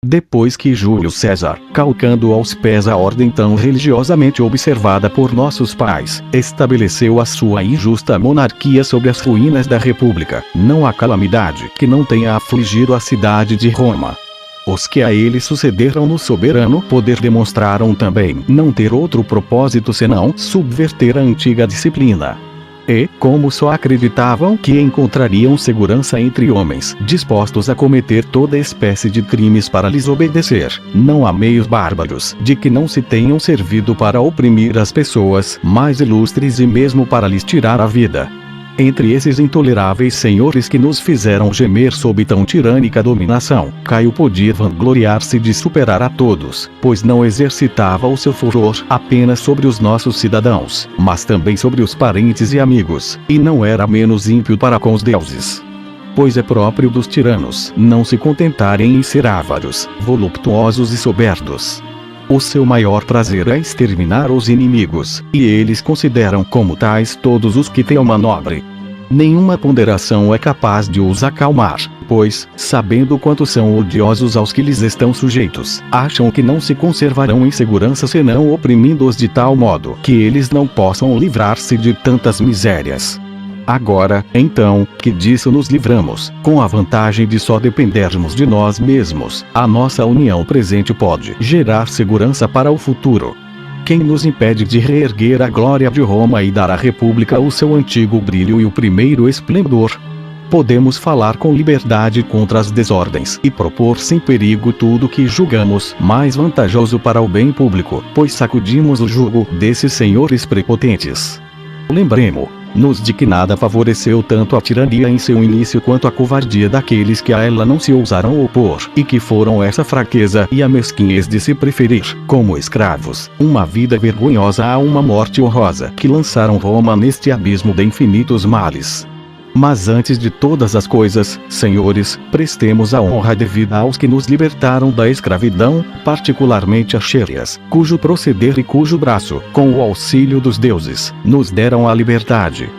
Depois que Júlio César, calcando aos pés a ordem tão religiosamente observada por nossos pais, estabeleceu a sua injusta monarquia sobre as ruínas da República, não há calamidade que não tenha afligido a cidade de Roma. Os que a ele sucederam no soberano poder demonstraram também não ter outro propósito senão subverter a antiga disciplina. E, como só acreditavam que encontrariam segurança entre homens dispostos a cometer toda espécie de crimes para lhes obedecer, não há meios bárbaros de que não se tenham servido para oprimir as pessoas mais ilustres e mesmo para lhes tirar a vida. Entre esses intoleráveis senhores que nos fizeram gemer sob tão tirânica dominação, Caio podia vangloriar-se de superar a todos, pois não exercitava o seu furor apenas sobre os nossos cidadãos, mas também sobre os parentes e amigos, e não era menos ímpio para com os deuses. Pois é próprio dos tiranos não se contentarem em ser ávaros, voluptuosos e soberbos. O seu maior prazer é exterminar os inimigos, e eles consideram como tais todos os que têm uma nobre. Nenhuma ponderação é capaz de os acalmar, pois, sabendo quanto são odiosos aos que lhes estão sujeitos, acham que não se conservarão em segurança senão oprimindo-os de tal modo que eles não possam livrar-se de tantas misérias. Agora, então, que disso nos livramos, com a vantagem de só dependermos de nós mesmos, a nossa união presente pode gerar segurança para o futuro. Quem nos impede de reerguer a glória de Roma e dar à República o seu antigo brilho e o primeiro esplendor? Podemos falar com liberdade contra as desordens e propor sem perigo tudo que julgamos mais vantajoso para o bem público, pois sacudimos o jugo desses senhores prepotentes. Lembremo-nos de que nada favoreceu tanto a tirania em seu início quanto a covardia daqueles que a ela não se ousaram opor, e que foram essa fraqueza e a mesquinhez de se preferir, como escravos, uma vida vergonhosa a uma morte honrosa, que lançaram Roma neste abismo de infinitos males. Mas antes de todas as coisas, senhores, prestemos a honra devida aos que nos libertaram da escravidão, particularmente a Xérias, cujo proceder e cujo braço, com o auxílio dos deuses, nos deram a liberdade.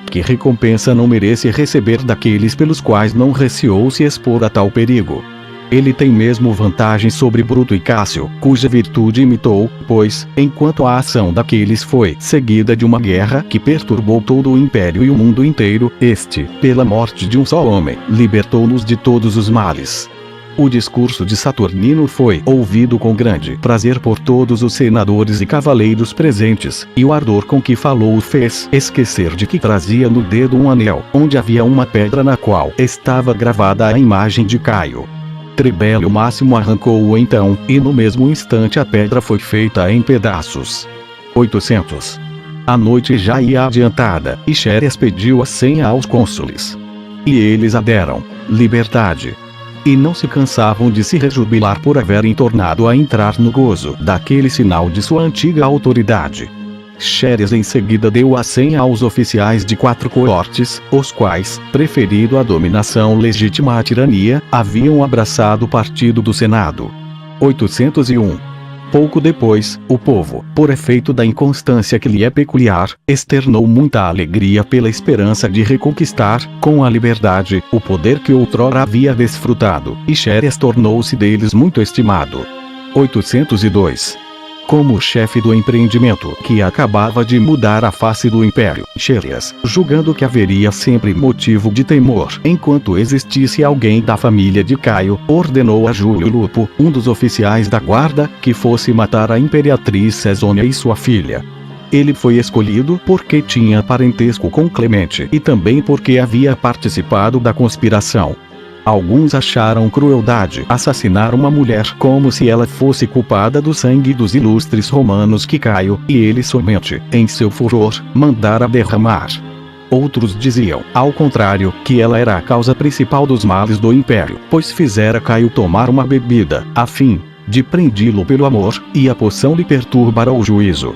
Que recompensa não merece receber daqueles pelos quais não receou se expor a tal perigo? Ele tem mesmo vantagem sobre Bruto e Cássio, cuja virtude imitou, pois, enquanto a ação daqueles foi seguida de uma guerra que perturbou todo o império e o mundo inteiro, este, pela morte de um só homem, libertou-nos de todos os males. O discurso de Saturnino foi ouvido com grande prazer por todos os senadores e cavaleiros presentes, e o ardor com que falou o fez esquecer de que trazia no dedo um anel, onde havia uma pedra na qual estava gravada a imagem de Caio. Trebélio Máximo arrancou-o então, e no mesmo instante a pedra foi feita em pedaços. 800. A noite já ia adiantada, e Xérias pediu a senha aos cônsules. E eles a deram. Liberdade. E não se cansavam de se rejubilar por haverem tornado a entrar no gozo daquele sinal de sua antiga autoridade. Xérias em seguida deu a senha aos oficiais de 4 coortes, os quais, preferido a dominação legítima à tirania, haviam abraçado o partido do Senado. 801. Pouco depois, o povo, por efeito da inconstância que lhe é peculiar, externou muita alegria pela esperança de reconquistar, com a liberdade, o poder que outrora havia desfrutado, e Xérias tornou-se deles muito estimado. 802. Como chefe do empreendimento que acabava de mudar a face do império, Xérias, julgando que haveria sempre motivo de temor enquanto existisse alguém da família de Caio, ordenou a Júlio Lupo, um dos oficiais da guarda, que fosse matar a imperatriz Cesônia e sua filha. Ele foi escolhido porque tinha parentesco com Clemente e também porque havia participado da conspiração. Alguns acharam crueldade assassinar uma mulher como se ela fosse culpada do sangue dos ilustres romanos que Caio, e ele somente, em seu furor, mandara derramar. Outros diziam, ao contrário, que ela era a causa principal dos males do império, pois fizera Caio tomar uma bebida, a fim de prendi-lo pelo amor, e a poção lhe perturbara o juízo.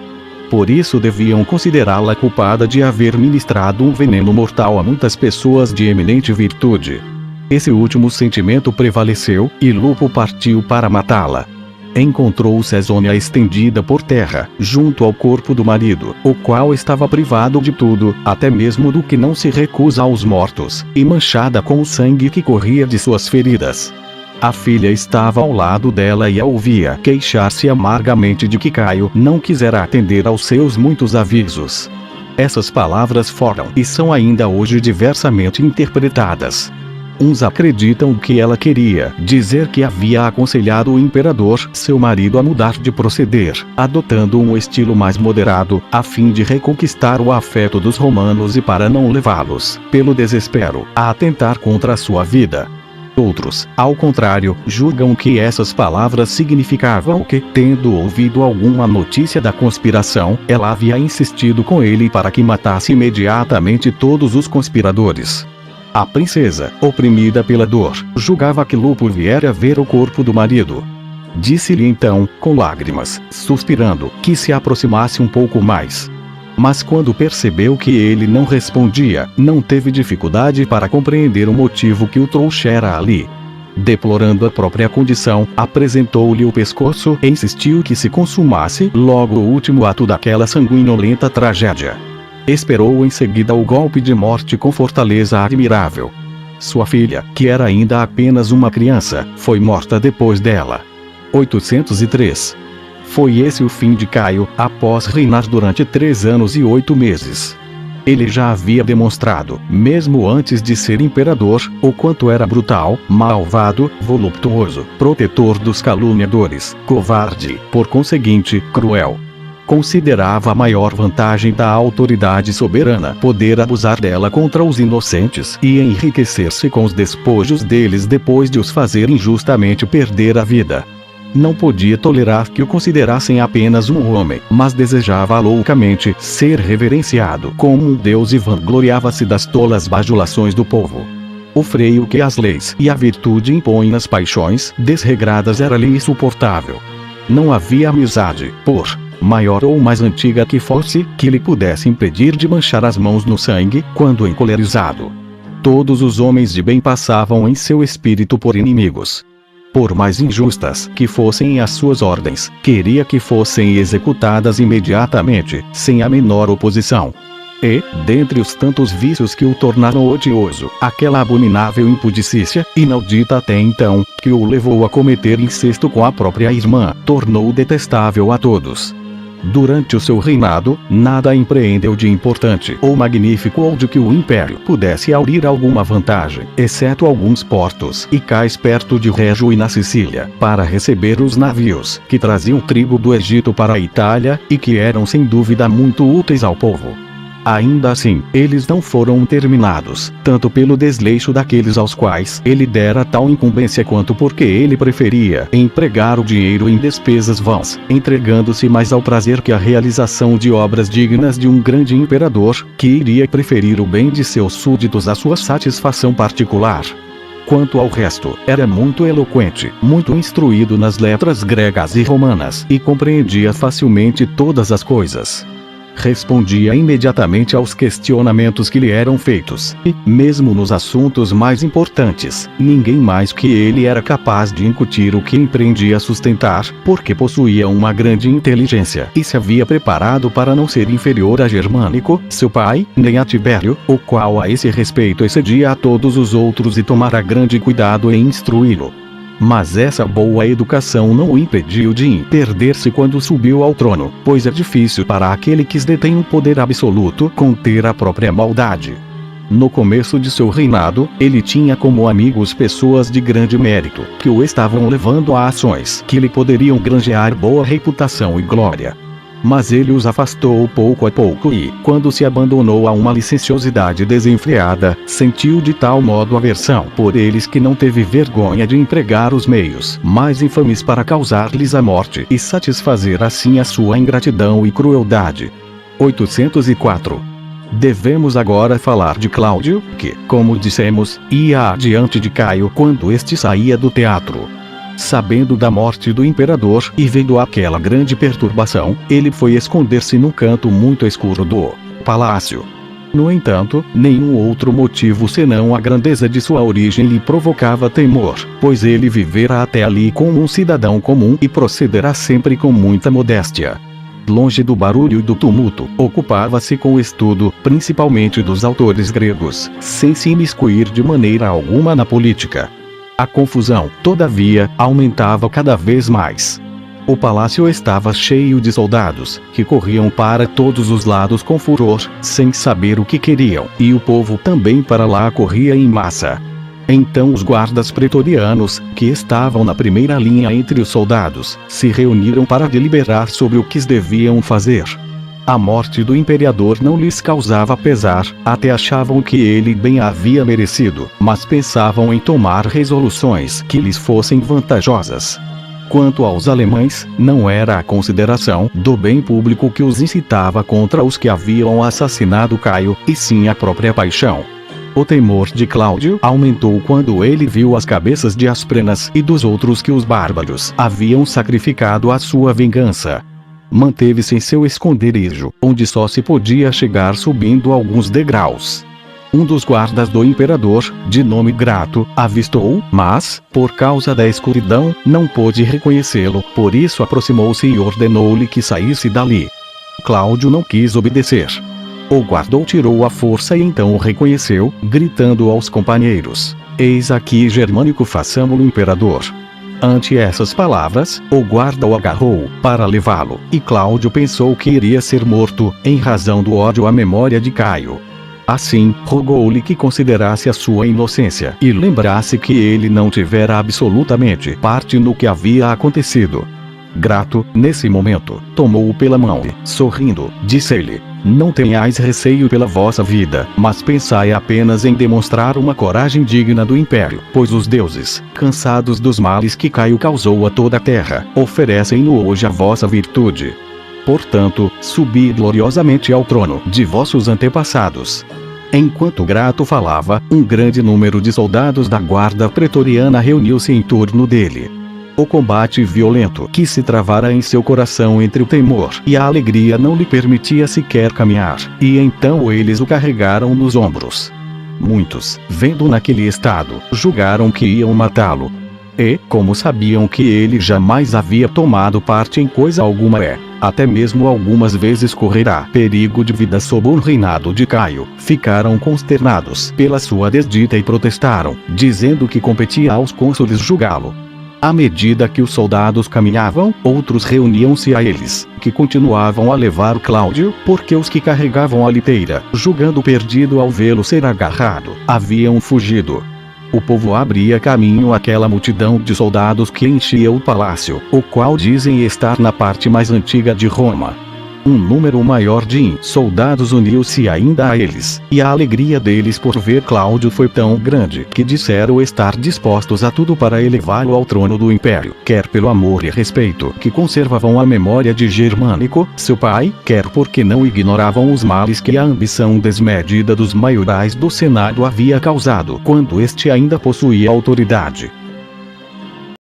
Por isso deviam considerá-la culpada de haver ministrado um veneno mortal a muitas pessoas de eminente virtude. Esse último sentimento prevaleceu, e Lupo partiu para matá-la. Encontrou Cesônia estendida por terra, junto ao corpo do marido, o qual estava privado de tudo, até mesmo do que não se recusa aos mortos, e manchada com o sangue que corria de suas feridas. A filha estava ao lado dela e a ouvia queixar-se amargamente de que Caio não quisera atender aos seus muitos avisos. Essas palavras foram e são ainda hoje diversamente interpretadas. Uns acreditam que ela queria dizer que havia aconselhado o imperador, seu marido, a mudar de proceder, adotando um estilo mais moderado, a fim de reconquistar o afeto dos romanos e para não levá-los, pelo desespero, a atentar contra a sua vida. Outros, ao contrário, julgam que essas palavras significavam que, tendo ouvido alguma notícia da conspiração, ela havia insistido com ele para que matasse imediatamente todos os conspiradores. A princesa, oprimida pela dor, julgava que Lupo viera ver o corpo do marido. Disse-lhe então, com lágrimas, suspirando, que se aproximasse um pouco mais. Mas quando percebeu que ele não respondia, não teve dificuldade para compreender o motivo que o trouxera ali. Deplorando a própria condição, apresentou-lhe o pescoço e insistiu que se consumasse logo o último ato daquela sanguinolenta tragédia. Esperou em seguida o golpe de morte com fortaleza admirável. Sua filha, que era ainda apenas uma criança, foi morta depois dela. 803. Foi esse o fim de Caio, após reinar durante 3 anos e 8 meses. Ele já havia demonstrado, mesmo antes de ser imperador, o quanto era brutal, malvado, voluptuoso, protetor dos caluniadores, covarde, por conseguinte, cruel. Considerava a maior vantagem da autoridade soberana poder abusar dela contra os inocentes e enriquecer-se com os despojos deles depois de os fazer injustamente perder a vida. Não podia tolerar que o considerassem apenas um homem, mas desejava loucamente ser reverenciado como um deus e vangloriava-se das tolas bajulações do povo. O freio que as leis e a virtude impõem nas paixões desregradas era-lhe insuportável. Não havia amizade, por maior ou mais antiga que fosse, que lhe pudesse impedir de manchar as mãos no sangue, quando encolerizado. Todos os homens de bem passavam em seu espírito por inimigos. Por mais injustas que fossem as suas ordens, queria que fossem executadas imediatamente, sem a menor oposição. E, dentre os tantos vícios que o tornaram odioso, aquela abominável impudicícia, inaudita até então, que o levou a cometer incesto com a própria irmã, tornou-o detestável a todos. Durante o seu reinado, nada empreendeu de importante ou magnífico ou de que o império pudesse aurir alguma vantagem, exceto alguns portos e cais perto de Régio e na Sicília, para receber os navios que traziam trigo do Egito para a Itália, e que eram sem dúvida muito úteis ao povo. Ainda assim, eles não foram terminados, tanto pelo desleixo daqueles aos quais ele dera tal incumbência quanto porque ele preferia empregar o dinheiro em despesas vãs, entregando-se mais ao prazer que à realização de obras dignas de um grande imperador, que iria preferir o bem de seus súditos à sua satisfação particular. Quanto ao resto, era muito eloquente, muito instruído nas letras gregas e romanas, e compreendia facilmente todas as coisas. Respondia imediatamente aos questionamentos que lhe eram feitos, e, mesmo nos assuntos mais importantes, ninguém mais que ele era capaz de incutir o que empreendia a sustentar, porque possuía uma grande inteligência e se havia preparado para não ser inferior a Germânico, seu pai, nem a Tibério, o qual a esse respeito excedia a todos os outros e tomara grande cuidado em instruí-lo. Mas essa boa educação não o impediu de perder-se quando subiu ao trono, pois é difícil para aquele que detém o poder absoluto conter a própria maldade. No começo de seu reinado, ele tinha como amigos pessoas de grande mérito, que o estavam levando a ações que lhe poderiam granjear boa reputação e glória. Mas ele os afastou pouco a pouco e, quando se abandonou a uma licenciosidade desenfreada, sentiu de tal modo aversão por eles que não teve vergonha de empregar os meios mais infames para causar-lhes a morte e satisfazer assim a sua ingratidão e crueldade. 804. Devemos agora falar de Cláudio, que, como dissemos, ia adiante de Caio quando este saía do teatro. Sabendo da morte do imperador e vendo aquela grande perturbação, ele foi esconder-se num canto muito escuro do palácio. No entanto, nenhum outro motivo senão a grandeza de sua origem lhe provocava temor, pois ele vivera até ali como um cidadão comum e procederá sempre com muita modéstia. Longe do barulho e do tumulto, ocupava-se com o estudo, principalmente dos autores gregos, sem se imiscuir de maneira alguma na política. A confusão, todavia, aumentava cada vez mais. O palácio estava cheio de soldados, que corriam para todos os lados com furor, sem saber o que queriam, e o povo também para lá corria em massa. Então os guardas pretorianos, que estavam na primeira linha entre os soldados, se reuniram para deliberar sobre o que deviam fazer. A morte do imperador não lhes causava pesar, até achavam que ele bem a havia merecido, mas pensavam em tomar resoluções que lhes fossem vantajosas. Quanto aos alemães, não era a consideração do bem público que os incitava contra os que haviam assassinado Caio, e sim a própria paixão. O temor de Cláudio aumentou quando ele viu as cabeças de Asprenas e dos outros que os bárbaros haviam sacrificado à sua vingança. Manteve-se em seu esconderijo, onde só se podia chegar subindo alguns degraus. Um dos guardas do imperador, de nome Grato, avistou-o, mas, por causa da escuridão, não pôde reconhecê-lo, por isso aproximou-se e ordenou-lhe que saísse dali. Cláudio não quis obedecer. O guardou tirou à força e então o reconheceu, gritando aos companheiros: "Eis aqui Germânico, façamo-lo imperador." Ante essas palavras, o guarda o agarrou, para levá-lo, e Cláudio pensou que iria ser morto, em razão do ódio à memória de Caio. Assim, rogou-lhe que considerasse a sua inocência, e lembrasse que ele não tivera absolutamente parte no que havia acontecido. Grato, nesse momento, tomou-o pela mão e, sorrindo, disse-lhe: "Não tenhais receio pela vossa vida, mas pensai apenas em demonstrar uma coragem digna do império, pois os deuses, cansados dos males que Caio causou a toda a terra, oferecem-no hoje a vossa virtude. Portanto, subi gloriosamente ao trono de vossos antepassados." Enquanto Grato falava, um grande número de soldados da guarda pretoriana reuniu-se em torno dele. O combate violento que se travara em seu coração entre o temor e a alegria não lhe permitia sequer caminhar, e então eles o carregaram nos ombros. Muitos, vendo naquele estado, julgaram que iam matá-lo. E, como sabiam que ele jamais havia tomado parte em coisa alguma até mesmo algumas vezes correrá perigo de vida sob o reinado de Caio, ficaram consternados pela sua desdita e protestaram, dizendo que competia aos cônsules julgá-lo. À medida que os soldados caminhavam, outros reuniam-se a eles, que continuavam a levar Cláudio, porque os que carregavam a liteira, julgando perdido ao vê-lo ser agarrado, haviam fugido. O povo abria caminho àquela multidão de soldados que enchia o palácio, o qual dizem estar na parte mais antiga de Roma. Um número maior de soldados uniu-se ainda a eles, e a alegria deles por ver Cláudio foi tão grande que disseram estar dispostos a tudo para elevá-lo ao trono do império, quer pelo amor e respeito que conservavam a memória de Germânico, seu pai, quer porque não ignoravam os males que a ambição desmedida dos maiorais do Senado havia causado quando este ainda possuía autoridade.